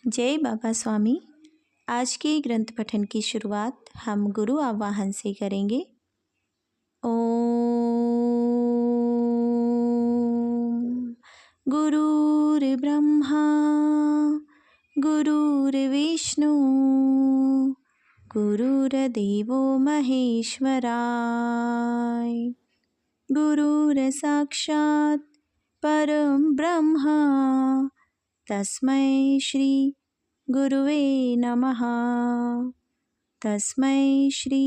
जय बाबा स्वामी। आज के ग्रंथ पठन की शुरुआत हम गुरु आवाहन से करेंगे। ओम गुरुर्ब्रह्मा गुरुर्विष्णु गुरुर्देवो महेश्वराय गुरुर्साक्षात् परं ब्रह्मा तस्मै श्री गुरुवे नमः। तस्मै श्री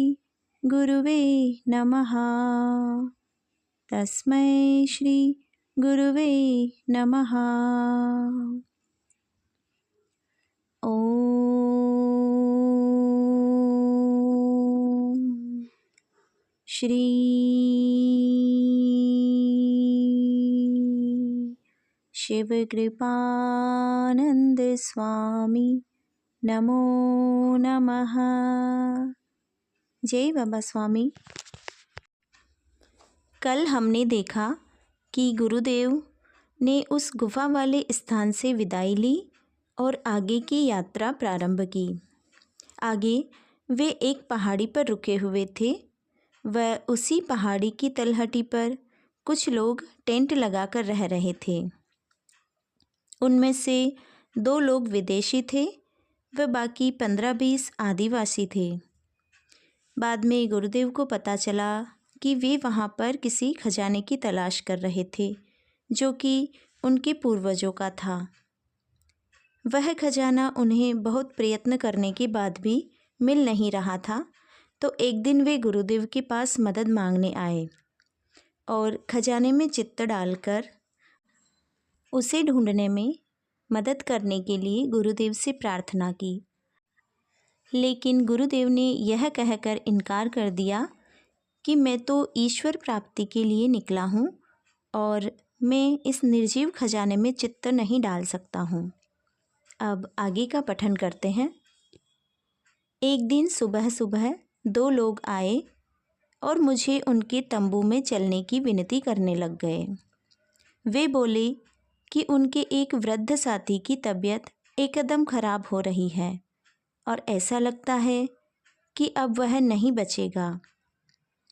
गुरुवे नमः। तस्मै श्री गुरुवे नमः। ओम श्री शिव कृपानंद स्वामी नमो नमः। जय बाबा स्वामी। कल हमने देखा कि गुरुदेव ने उस गुफा वाले स्थान से विदाई ली और आगे की यात्रा प्रारंभ की। आगे वे एक पहाड़ी पर रुके हुए थे। वह उसी पहाड़ी की तलहटी पर कुछ लोग टेंट लगाकर रह रहे थे। उनमें से 2 लोग विदेशी थे व बाकी 15-20 आदिवासी थे। बाद में गुरुदेव को पता चला कि वे वहाँ पर किसी खजाने की तलाश कर रहे थे जो कि उनके पूर्वजों का था। वह खजाना उन्हें बहुत प्रयत्न करने के बाद भी मिल नहीं रहा था, तो एक दिन वे गुरुदेव के पास मदद मांगने आए और खजाने में चित्त डालकर उसे ढूंढने में मदद करने के लिए गुरुदेव से प्रार्थना की। लेकिन गुरुदेव ने यह कहकर इनकार कर दिया कि मैं तो ईश्वर प्राप्ति के लिए निकला हूँ और मैं इस निर्जीव खजाने में चित्त नहीं डाल सकता हूँ। अब आगे का पठन करते हैं। एक दिन सुबह सुबह 2 लोग आए और मुझे उनके तंबू में चलने की विनती करने लग गए। वे बोले कि उनके एक वृद्ध साथी की तबीयत एकदम खराब हो रही है और ऐसा लगता है कि अब वह नहीं बचेगा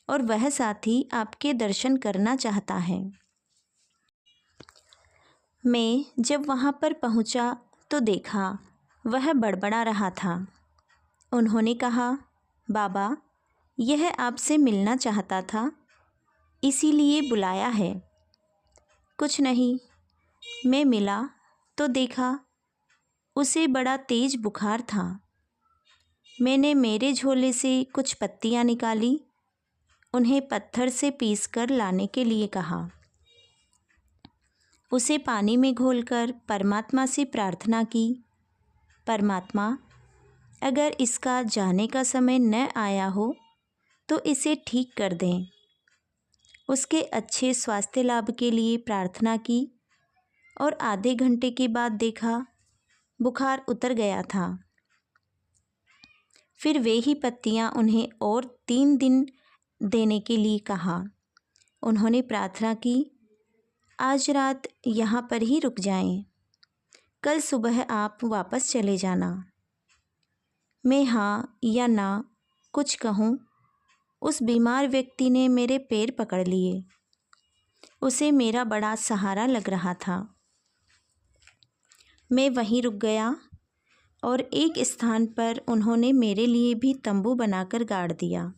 और वह साथी आपके दर्शन करना चाहता है। मैं जब वहाँ पर पहुँचा तो देखा वह बड़बड़ा रहा था। उन्होंने कहा, बाबा, यह आपसे मिलना चाहता था, इसीलिए बुलाया है। कुछ नहीं, मैं मिला तो देखा उसे बड़ा तेज बुखार था। मैंने मेरे झोले से कुछ पत्तियाँ निकाली, उन्हें पत्थर से पीसकर लाने के लिए कहा। उसे पानी में घोलकर परमात्मा से प्रार्थना की, परमात्मा, अगर इसका जाने का समय न आया हो तो इसे ठीक कर दें। उसके अच्छे स्वास्थ्य लाभ के लिए प्रार्थना की और आधे घंटे के बाद देखा बुखार उतर गया था। फिर वे ही पत्तियां उन्हें और 3 दिन देने के लिए कहा। उन्होंने प्रार्थना की, आज रात यहाँ पर ही रुक जाएं, कल सुबह आप वापस चले जाना। मैं हाँ या ना कुछ कहूँ, उस बीमार व्यक्ति ने मेरे पैर पकड़ लिए। उसे मेरा बड़ा सहारा लग रहा था। मैं वहीं रुक गया और एक स्थान पर उन्होंने मेरे लिए भी तंबू बनाकर गाड़ दिया।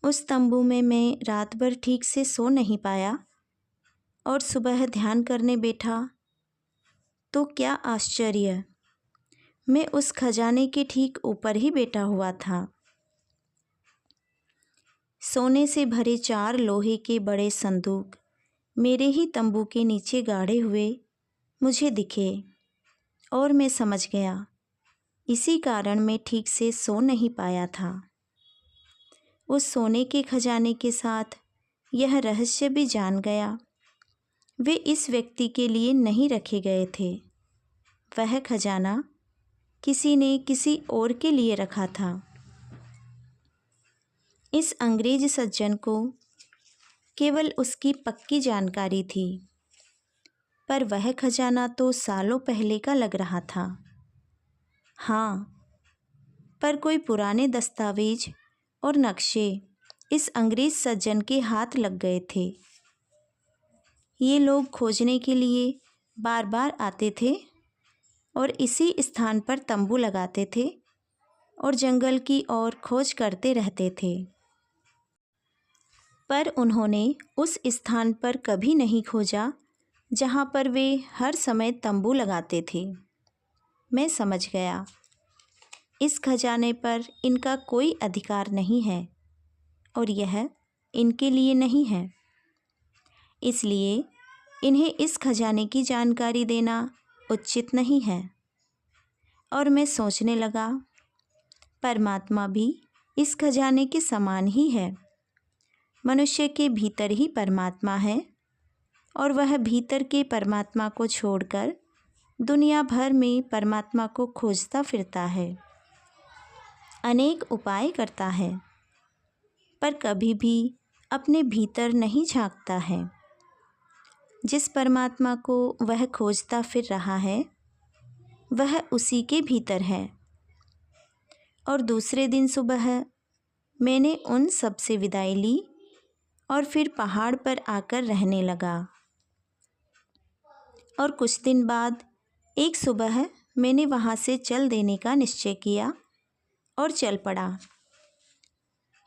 उस तंबू में मैं रात भर ठीक से सो नहीं पाया और सुबह ध्यान करने बैठा तो क्या आश्चर्य, मैं उस खजाने के ठीक ऊपर ही बैठा हुआ था। सोने से भरे 4 लोहे के बड़े संदूक मेरे ही तंबू के नीचे गाड़े हुए मुझे दिखे और मैं समझ गया, इसी कारण मैं ठीक से सो नहीं पाया था। उस सोने के खजाने के साथ यह रहस्य भी जान गया, वे इस व्यक्ति के लिए नहीं रखे गए थे। वह खजाना किसी ने किसी और के लिए रखा था। इस अंग्रेज सज्जन को केवल उसकी पक्की जानकारी थी, पर वह खजाना तो सालों पहले का लग रहा था। हाँ, पर कोई पुराने दस्तावेज और नक्शे इस अंग्रेज सज्जन के हाथ लग गए थे। ये लोग खोजने के लिए बार बार आते थे और इसी स्थान पर तंबू लगाते थे और जंगल की ओर खोज करते रहते थे। पर उन्होंने उस स्थान पर कभी नहीं खोजा जहाँ पर वे हर समय तंबू लगाते थे। मैं समझ गया, इस खजाने पर इनका कोई अधिकार नहीं है और यह इनके लिए नहीं है। इसलिए इन्हें इस खजाने की जानकारी देना उचित नहीं है। और मैं सोचने लगा, परमात्मा भी इस खजाने के समान ही है। मनुष्य के भीतर ही परमात्मा है और वह भीतर के परमात्मा को छोड़कर दुनिया भर में परमात्मा को खोजता फिरता है, अनेक उपाय करता है, पर कभी भी अपने भीतर नहीं झांकता है। जिस परमात्मा को वह खोजता फिर रहा है वह उसी के भीतर है। और दूसरे दिन सुबह मैंने उन सब से विदाई ली और फिर पहाड़ पर आकर रहने लगा। और कुछ दिन बाद एक सुबह मैंने वहाँ से चल देने का निश्चय किया और चल पड़ा।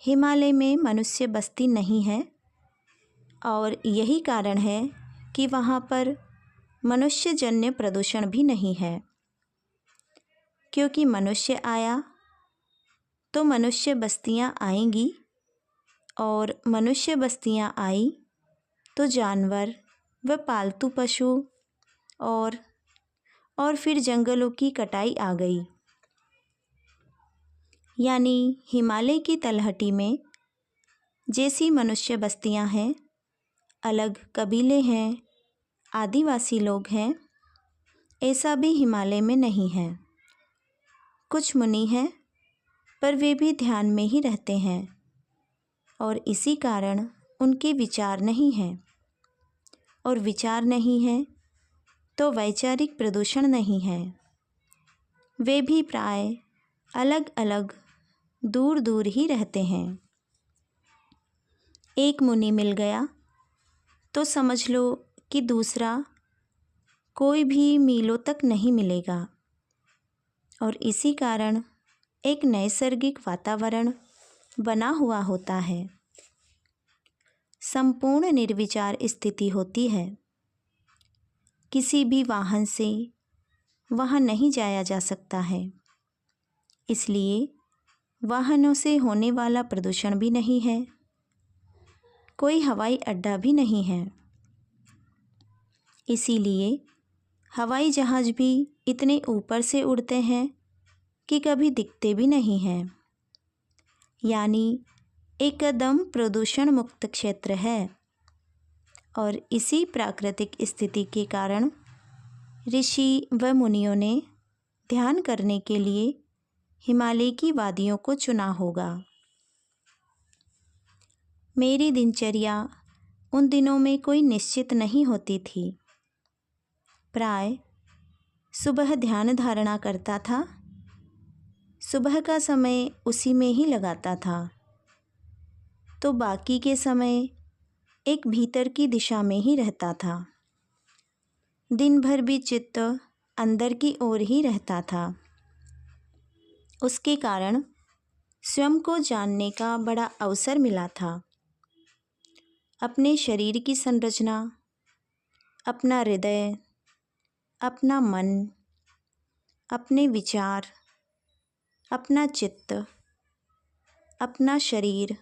हिमालय में मनुष्य बस्ती नहीं है और यही कारण है कि वहाँ पर मनुष्यजन्य प्रदूषण भी नहीं है, क्योंकि मनुष्य आया तो मनुष्य बस्तियाँ आएंगी और मनुष्य बस्तियाँ आई तो जानवर व पालतू पशु और फिर जंगलों की कटाई आ गई। यानी हिमालय की तलहटी में जैसी मनुष्य बस्तियां हैं, अलग कबीले हैं, आदिवासी लोग हैं, ऐसा भी हिमालय में नहीं है। कुछ मुनि हैं पर वे भी ध्यान में ही रहते हैं और इसी कारण उनके विचार नहीं हैं, और विचार नहीं है तो वैचारिक प्रदूषण नहीं है। वे भी प्राय अलग अलग दूर दूर ही रहते हैं। एक मुनि मिल गया तो समझ लो कि दूसरा कोई भी मीलों तक नहीं मिलेगा, और इसी कारण एक नैसर्गिक वातावरण बना हुआ होता है। संपूर्ण निर्विचार स्थिति होती है। किसी भी वाहन से वहाँ नहीं जाया जा सकता है, इसलिए वाहनों से होने वाला प्रदूषण भी नहीं है। कोई हवाई अड्डा भी नहीं है, इसीलिए हवाई जहाज़ भी इतने ऊपर से उड़ते हैं कि कभी दिखते भी नहीं हैं। यानी एकदम प्रदूषण मुक्त क्षेत्र है। और इसी प्राकृतिक स्थिति के कारण ऋषि व मुनियों ने ध्यान करने के लिए हिमालय की वादियों को चुना होगा। मेरी दिनचर्या उन दिनों में कोई निश्चित नहीं होती थी। प्राय सुबह ध्यान धारणा करता था, सुबह का समय उसी में ही लगाता था, तो बाकी के समय एक भीतर की दिशा में ही रहता था। दिन भर भी चित्त अंदर की ओर ही रहता था। उसके कारण स्वयं को जानने का बड़ा अवसर मिला था। अपने शरीर की संरचना, अपना हृदय, अपना मन, अपने विचार, अपना चित्त, अपना शरीर,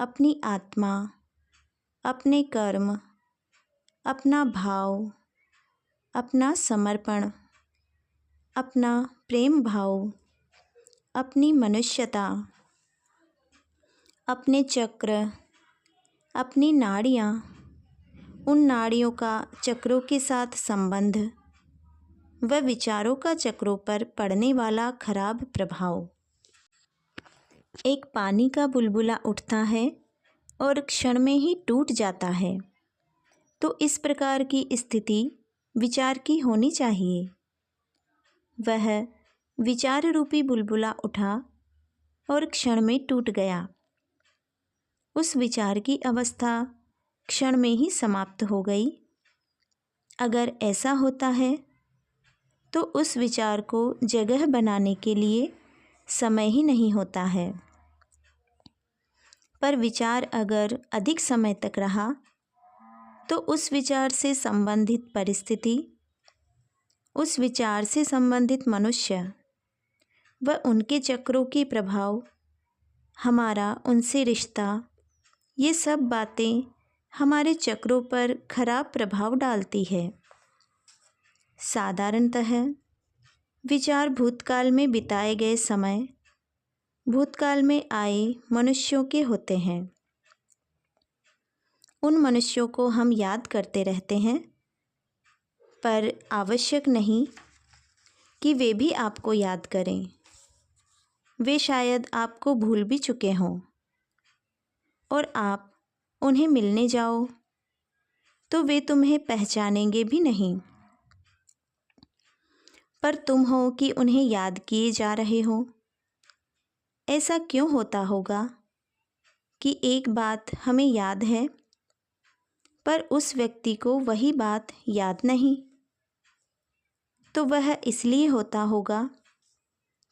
अपनी आत्मा, अपने कर्म, अपना भाव, अपना समर्पण, अपना प्रेम भाव, अपनी मनुष्यता, अपने चक्र, अपनी नाड़ियाँ, उन नाड़ियों का चक्रों के साथ संबंध व विचारों का चक्रों पर पड़ने वाला खराब प्रभाव। एक पानी का बुलबुला उठता है और क्षण में ही टूट जाता है, तो इस प्रकार की स्थिति विचार की होनी चाहिए। वह विचार रूपी बुलबुला उठा और क्षण में टूट गया। उस विचार की अवस्था क्षण में ही समाप्त हो गई। अगर ऐसा होता है तो उस विचार को जगह बनाने के लिए समय ही नहीं होता है। पर विचार अगर अधिक समय तक रहा तो उस विचार से संबंधित परिस्थिति, उस विचार से संबंधित मनुष्य व उनके चक्रों के प्रभाव, हमारा उनसे रिश्ता, ये सब बातें हमारे चक्रों पर खराब प्रभाव डालती है। साधारणतः विचार भूतकाल में बिताए गए समय, भूतकाल में आए मनुष्यों के होते हैं। उन मनुष्यों को हम याद करते रहते हैं, पर आवश्यक नहीं कि वे भी आपको याद करें। वे शायद आपको भूल भी चुके हों और आप उन्हें मिलने जाओ तो वे तुम्हें पहचानेंगे भी नहीं। पर तुम हो कि उन्हें याद किए जा रहे हो। ऐसा क्यों होता होगा कि एक बात हमें याद है पर उस व्यक्ति को वही बात याद नहीं? तो वह इसलिए होता होगा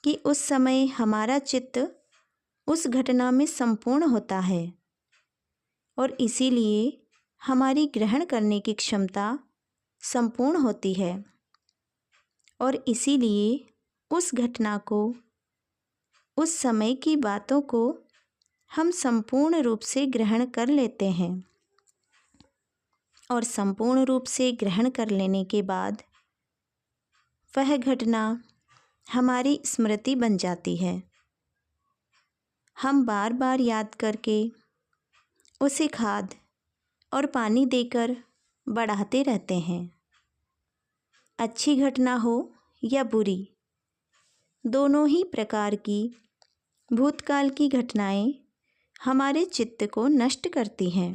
कि उस समय हमारा चित्त उस घटना में संपूर्ण होता है और इसीलिए हमारी ग्रहण करने की क्षमता संपूर्ण होती है और इसीलिए उस घटना को, उस समय की बातों को हम संपूर्ण रूप से ग्रहण कर लेते हैं और संपूर्ण रूप से ग्रहण कर लेने के बाद वह घटना हमारी स्मृति बन जाती है। हम बार बार याद करके उसे खाद और पानी देकर बढ़ाते रहते हैं। अच्छी घटना हो या बुरी, दोनों ही प्रकार की भूतकाल की घटनाएं हमारे चित्त को नष्ट करती हैं।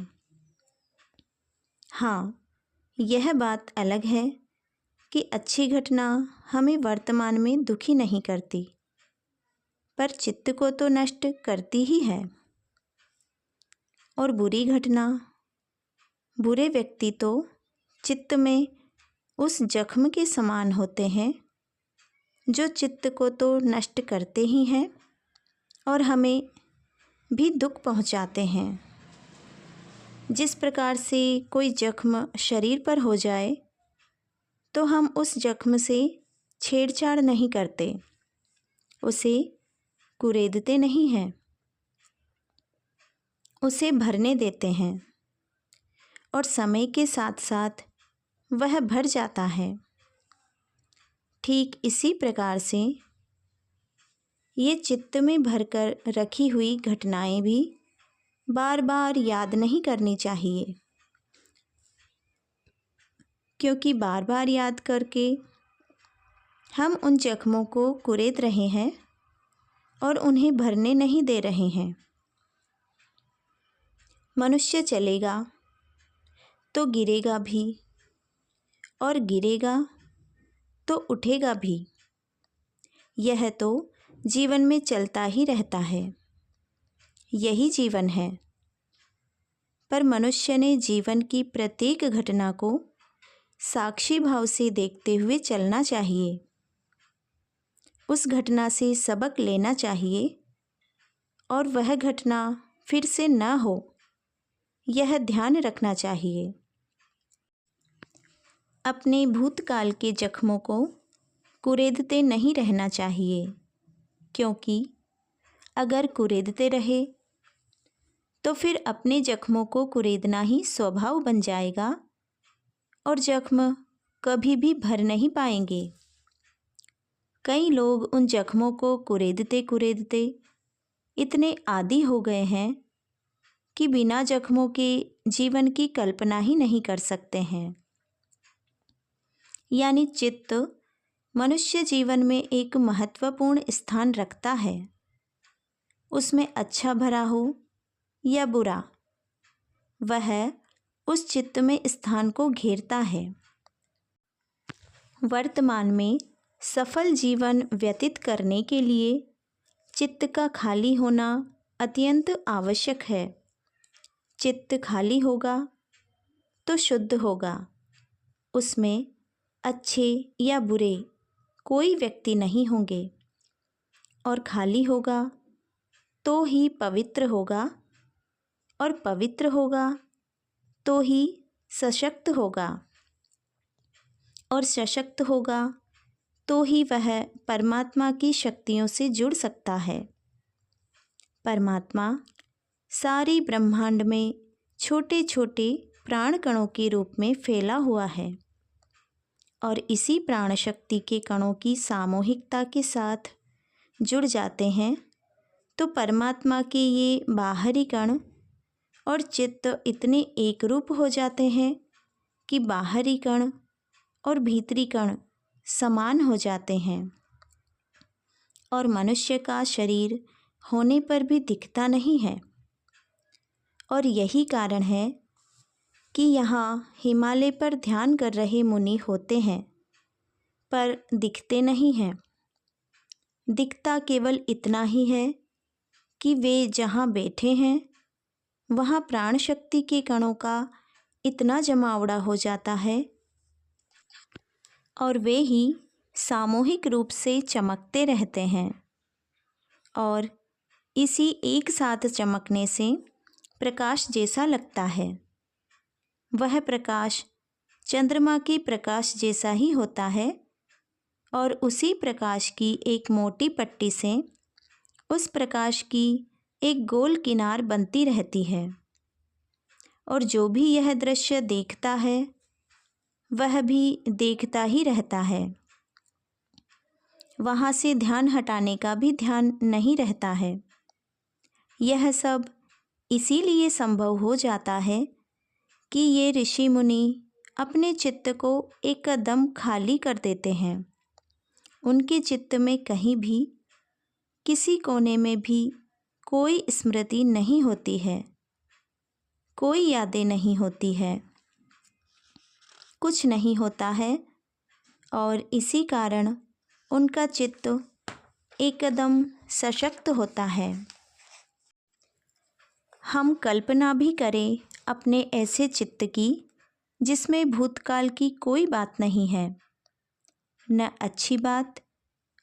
हाँ, यह बात अलग है कि अच्छी घटना हमें वर्तमान में दुखी नहीं करती, पर चित्त को तो नष्ट करती ही है। और बुरी घटना, बुरे व्यक्ति तो चित्त में उस जख्म के समान होते हैं जो चित्त को तो नष्ट करते ही हैं और हमें भी दुख पहुंचाते हैं। जिस प्रकार से कोई जख्म शरीर पर हो जाए तो हम उस जख्म से छेड़छाड़ नहीं करते, उसे कुरेदते नहीं हैं, उसे भरने देते हैं और समय के साथ साथ वह भर जाता है। ठीक इसी प्रकार से ये चित्त में भरकर रखी हुई घटनाएं भी बार बार याद नहीं करनी चाहिए, क्योंकि बार बार याद करके हम उन जख्मों को कुरेद रहे हैं और उन्हें भरने नहीं दे रहे हैं। मनुष्य चलेगा तो गिरेगा भी और गिरेगा तो उठेगा भी। यह तो जीवन में चलता ही रहता है, यही जीवन है। पर मनुष्य ने जीवन की प्रत्येक घटना को साक्षी भाव से देखते हुए चलना चाहिए। उस घटना से सबक लेना चाहिए और वह घटना फिर से न हो, यह ध्यान रखना चाहिए। अपने भूतकाल के जख्मों को कुरेदते नहीं रहना चाहिए, क्योंकि अगर कुरेदते रहे तो फिर अपने जख्मों को कुरेदना ही स्वभाव बन जाएगा और जख्म कभी भी भर नहीं पाएंगे। कई लोग उन जख्मों को कुरेदते कुरेदते इतने आदी हो गए हैं कि बिना जख्मों के जीवन की कल्पना ही नहीं कर सकते हैं। यानी चित्त मनुष्य जीवन में एक महत्वपूर्ण स्थान रखता है। उसमें अच्छा भरा हो या बुरा, वह उस चित्त में स्थान को घेरता है। वर्तमान में सफल जीवन व्यतीत करने के लिए चित्त का खाली होना अत्यंत आवश्यक है। चित्त खाली होगा तो शुद्ध होगा, उसमें अच्छे या बुरे कोई व्यक्ति नहीं होंगे, और खाली होगा तो ही पवित्र होगा, और पवित्र होगा तो ही सशक्त होगा, और सशक्त होगा तो ही वह परमात्मा की शक्तियों से जुड़ सकता है। परमात्मा सारी ब्रह्मांड में छोटे छोटे प्राण कणों के रूप में फैला हुआ है, और इसी प्राण शक्ति के कणों की सामूहिकता के साथ जुड़ जाते हैं तो परमात्मा के ये बाहरी कण और चित्त इतने एक रूप हो जाते हैं कि बाहरी कण और भीतरी कण समान हो जाते हैं, और मनुष्य का शरीर होने पर भी दिखता नहीं है। और यही कारण है कि यहाँ हिमालय पर ध्यान कर रहे मुनि होते हैं पर दिखते नहीं हैं। दिखता केवल इतना ही है कि वे जहाँ बैठे हैं वहाँ प्राण शक्ति के कणों का इतना जमावड़ा हो जाता है और वे ही सामूहिक रूप से चमकते रहते हैं, और इसी एक साथ चमकने से प्रकाश जैसा लगता है। वह प्रकाश चंद्रमा के प्रकाश जैसा ही होता है, और उसी प्रकाश की एक मोटी पट्टी से उस प्रकाश की एक गोल किनार बनती रहती है, और जो भी यह दृश्य देखता है वह भी देखता ही रहता है। वहाँ से ध्यान हटाने का भी ध्यान नहीं रहता है। यह सब इसीलिए संभव हो जाता है कि ये ऋषि मुनि अपने चित्त को एकदम खाली कर देते हैं। उनके चित्त में कहीं भी किसी कोने में भी कोई स्मृति नहीं होती है, कोई यादें नहीं होती है, कुछ नहीं होता है, और इसी कारण उनका चित्त एकदम सशक्त होता है। हम कल्पना भी करें अपने ऐसे चित्त की जिसमें भूतकाल की कोई बात नहीं है, न अच्छी बात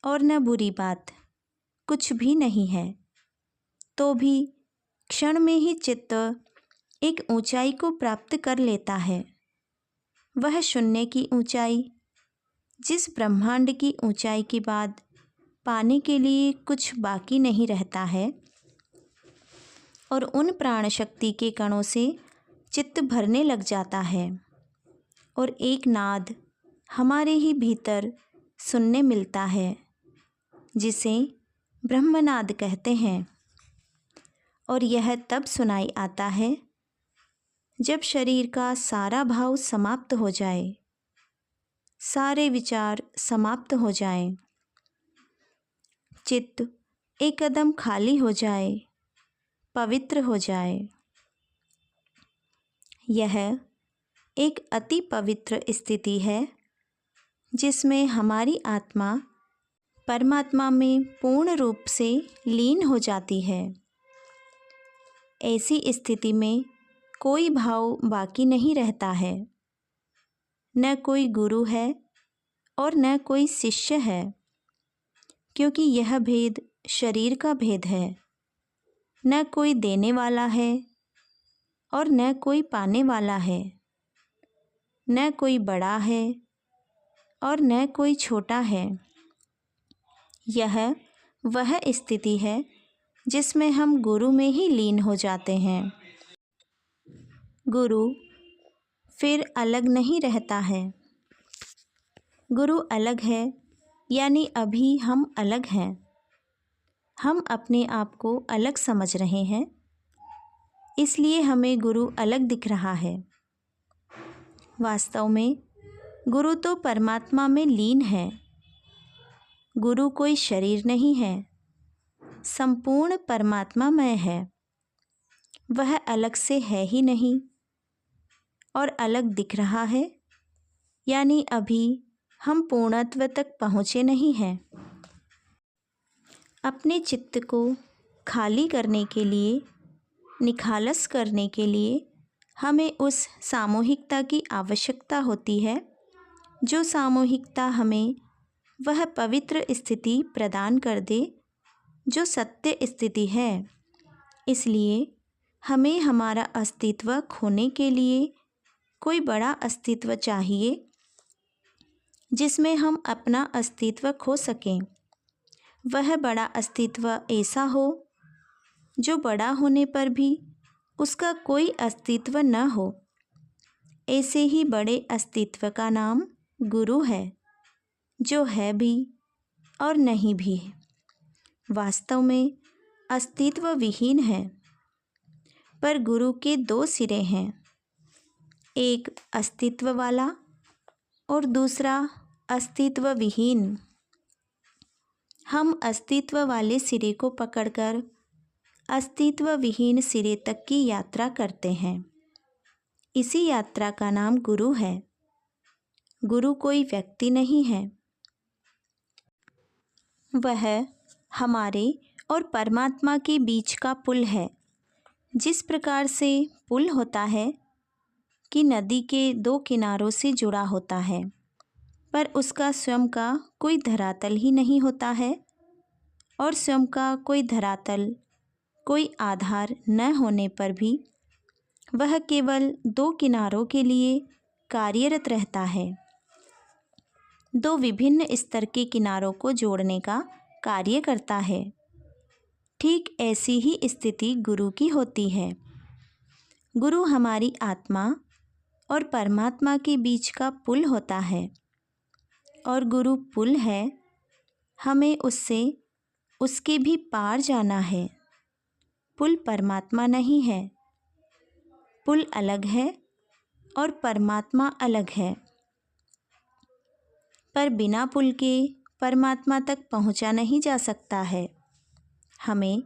और न बुरी बात, कुछ भी नहीं है, तो भी क्षण में ही चित्त एक ऊंचाई को प्राप्त कर लेता है। वह शून्य की ऊंचाई, जिस ब्रह्मांड की ऊंचाई के बाद पाने के लिए कुछ बाकी नहीं रहता है, और उन प्राण शक्ति के कणों से चित्त भरने लग जाता है, और एक नाद हमारे ही भीतर सुनने मिलता है जिसे ब्रह्मनाद कहते हैं। और यह तब सुनाई आता है जब शरीर का सारा भाव समाप्त हो जाए, सारे विचार समाप्त हो जाएं, चित्त एकदम खाली हो जाए, पवित्र हो जाए। यह एक अति पवित्र स्थिति है जिसमें हमारी आत्मा परमात्मा में पूर्ण रूप से लीन हो जाती है। ऐसी स्थिति में कोई भाव बाकी नहीं रहता है, न कोई गुरु है और न कोई शिष्य है, क्योंकि यह भेद शरीर का भेद है। न कोई देने वाला है और न कोई पाने वाला है, न कोई बड़ा है और न कोई छोटा है। यह वह स्थिति है जिसमें हम गुरु में ही लीन हो जाते हैं। गुरु फिर अलग नहीं रहता है। गुरु अलग है यानी अभी हम अलग हैं। हम अपने आप को अलग समझ रहे हैं, इसलिए हमें गुरु अलग दिख रहा है। वास्तव में गुरु तो परमात्मा में लीन है। गुरु कोई शरीर नहीं है, संपूर्ण परमात्मामय है। वह अलग से है ही नहीं। और अलग दिख रहा है, यानी अभी हम पूर्णत्व तक पहुँचे नहीं हैं। अपने चित्त को खाली करने के लिए, निखालस करने के लिए हमें उस सामूहिकता की आवश्यकता होती है, जो सामूहिकता हमें वह पवित्र स्थिति प्रदान कर दे जो सत्य स्थिति है। इसलिए हमें हमारा अस्तित्व खोने के लिए कोई बड़ा अस्तित्व चाहिए जिसमें हम अपना अस्तित्व खो सकें। वह बड़ा अस्तित्व ऐसा हो जो बड़ा होने पर भी उसका कोई अस्तित्व न हो। ऐसे ही बड़े अस्तित्व का नाम गुरु है, जो है भी और नहीं भी, वास्तव में अस्तित्व विहीन है। पर गुरु के दो सिरे हैं, एक अस्तित्व वाला और दूसरा अस्तित्व विहीन। हम अस्तित्व वाले सिरे को पकड़कर अस्तित्व विहीन सिरे तक की यात्रा करते हैं। इसी यात्रा का नाम गुरु है। गुरु कोई व्यक्ति नहीं है, वह हमारे और परमात्मा के बीच का पुल है। जिस प्रकार से पुल होता है कि नदी के दो किनारों से जुड़ा होता है, पर उसका स्वयं का कोई धरातल ही नहीं होता है, और स्वयं का कोई धरातल, कोई आधार न होने पर भी वह केवल दो किनारों के लिए कार्यरत रहता है। दो विभिन्न स्तर के किनारों को जोड़ने का कार्य करता है। ठीक ऐसी ही स्थिति गुरु की होती है। गुरु हमारी आत्मा और परमात्मा के बीच का पुल होता है, और गुरु पुल है, हमें उससे उसके भी पार जाना है। पुल परमात्मा नहीं है। पुल अलग है और परमात्मा अलग है। पर बिना पुल के परमात्मा तक पहुंचा नहीं जा सकता है। हमें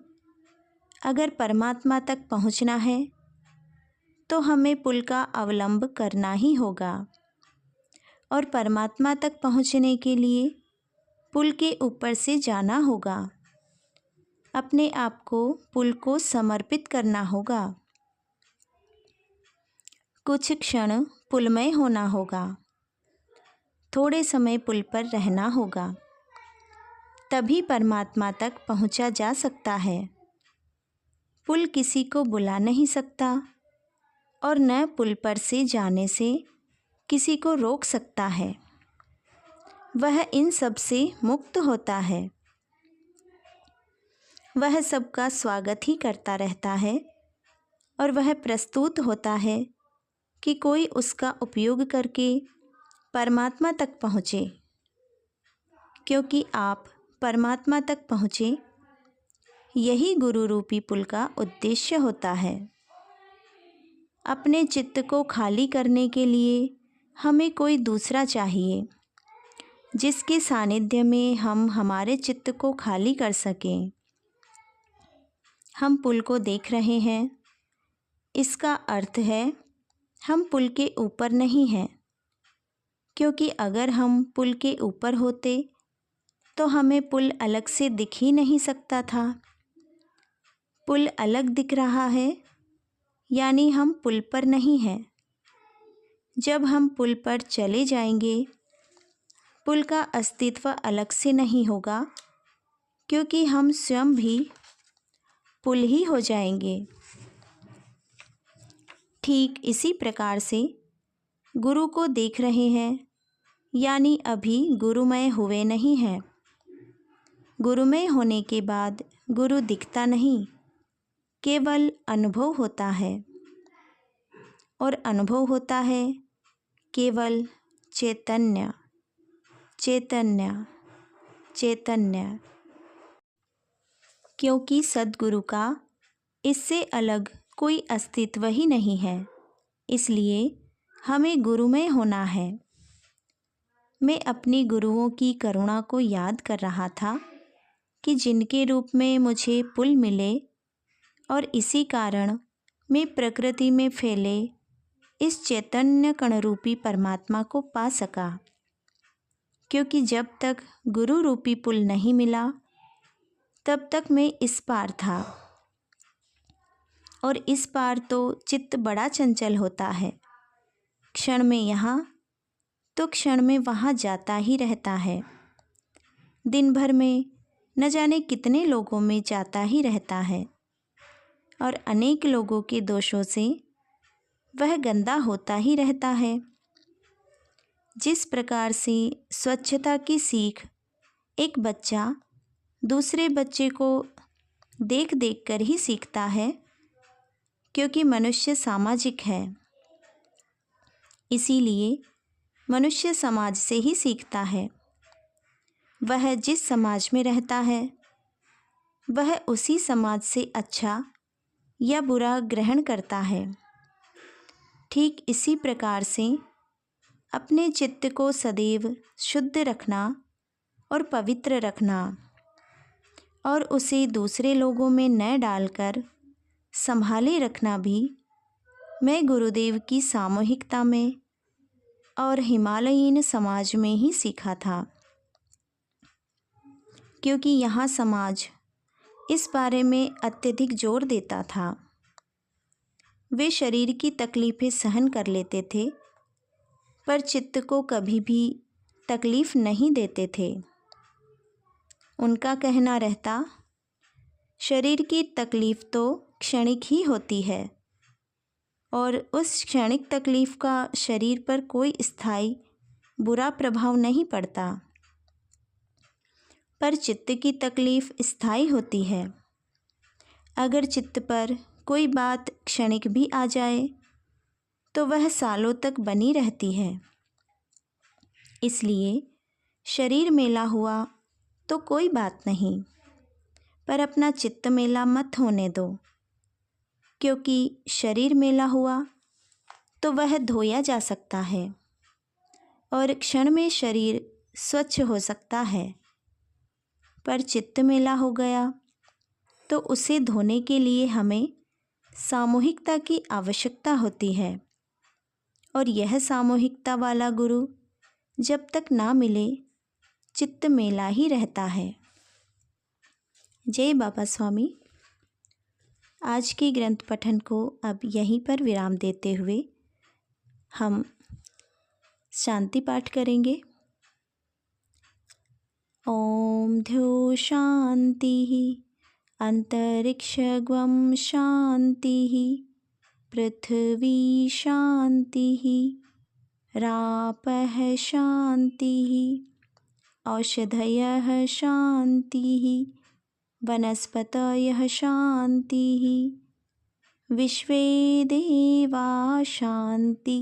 अगर परमात्मा तक पहुंचना है तो हमें पुल का अवलंब करना ही होगा, और परमात्मा तक पहुंचने के लिए पुल के ऊपर से जाना होगा। अपने आप को पुल को समर्पित करना होगा। कुछ क्षण पुलमय होना होगा। थोड़े समय पुल पर रहना होगा, तभी परमात्मा तक पहुंचा जा सकता है। पुल किसी को बुला नहीं सकता और न पुल पर से जाने से किसी को रोक सकता है। वह इन सब से मुक्त होता है। वह सबका स्वागत ही करता रहता है, और वह प्रस्तुत होता है कि कोई उसका उपयोग करके परमात्मा तक पहुँचे। क्योंकि आप परमात्मा तक पहुँचे, यही गुरु रूपी पुल का उद्देश्य होता है। अपने चित्त को खाली करने के लिए हमें कोई दूसरा चाहिए, जिसके सानिध्य में हम हमारे चित्त को खाली कर सकें। हम पुल को देख रहे हैं, इसका अर्थ है हम पुल के ऊपर नहीं हैं, क्योंकि अगर हम पुल के ऊपर होते तो हमें पुल अलग से दिख ही नहीं सकता था। पुल अलग दिख रहा है, यानी हम पुल पर नहीं हैं। जब हम पुल पर चले जाएंगे, पुल का अस्तित्व अलग से नहीं होगा, क्योंकि हम स्वयं भी पुल ही हो जाएंगे। ठीक इसी प्रकार से गुरु को देख रहे हैं, यानी अभी गुरुमय हुए नहीं हैं। गुरुमय होने के बाद गुरु दिखता नहीं, केवल अनुभव होता है, और अनुभव होता है केवल चैतन्य, चैतन्य, चैतन्य। क्योंकि सद्गुरु का इससे अलग कोई अस्तित्व ही नहीं है, इसलिए हमें गुरुमय होना है। मैं अपने गुरुओं की करुणा को याद कर रहा था कि जिनके रूप में मुझे पुल मिले, और इसी कारण मैं प्रकृति में फैले इस चैतन्य कण रूपी परमात्मा को पा सका, क्योंकि जब तक गुरु रूपी पुल नहीं मिला तब तक मैं इस पार था, और इस पार तो चित्त बड़ा चंचल होता है। क्षण में यहाँ तो क्षण में वहाँ जाता ही रहता है। दिन भर में न जाने कितने लोगों में जाता ही रहता है, और अनेक लोगों के दोषों से वह गंदा होता ही रहता है। जिस प्रकार से स्वच्छता की सीख एक बच्चा दूसरे बच्चे को देख देख कर ही सीखता है, क्योंकि मनुष्य सामाजिक है, इसीलिए मनुष्य समाज से ही सीखता है। वह जिस समाज में रहता है वह उसी समाज से अच्छा या बुरा ग्रहण करता है। ठीक इसी प्रकार से अपने चित्त को सदैव शुद्ध रखना और पवित्र रखना, और उसे दूसरे लोगों में न डालकर संभाले रखना भी मैं गुरुदेव की सामूहिकता में और हिमालयीन समाज में ही सीखा था। क्योंकि यहाँ समाज इस बारे में अत्यधिक जोर देता था। वे शरीर की तकलीफ़ें सहन कर लेते थे, पर चित्त को कभी भी तकलीफ़ नहीं देते थे। उनका कहना रहता, शरीर की तकलीफ़ तो क्षणिक ही होती है, और उस क्षणिक तकलीफ़ का शरीर पर कोई स्थायी बुरा प्रभाव नहीं पड़ता, पर चित्त की तकलीफ़ स्थायी होती है। अगर चित्त पर कोई बात क्षणिक भी आ जाए तो वह सालों तक बनी रहती है। इसलिए शरीर मेला हुआ तो कोई बात नहीं, पर अपना चित्त मेला मत होने दो, क्योंकि शरीर मेला हुआ तो वह धोया जा सकता है और क्षण में शरीर स्वच्छ हो सकता है, पर चित्त मेला हो गया तो उसे धोने के लिए हमें सामूहिकता की आवश्यकता होती है, और यह सामूहिकता वाला गुरु जब तक ना मिले चित्त मेला ही रहता है। जय बाबा स्वामी। आज के ग्रंथ पठन को अब यहीं पर विराम देते हुए हम शांति पाठ करेंगे। ओम ध्यो शांति अंतरिक्षगम शांति पृथ्वी शांति रापः शांति औषधयः शांति वनस्पतयः शांति विश्वे देवा शांति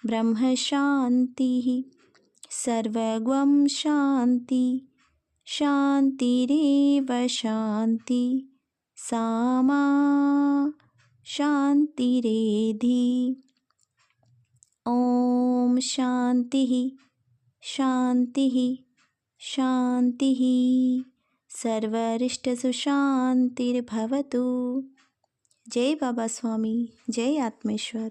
ब्रह्म शांति सर्वगम शांति शांतिरेव शांति सामा शांतिरेधि। ओम शांति शांति शांति सर्वरिष्टसु शांतिर्भवतु। जय बाबा स्वामी। जय आत्मेश्वर।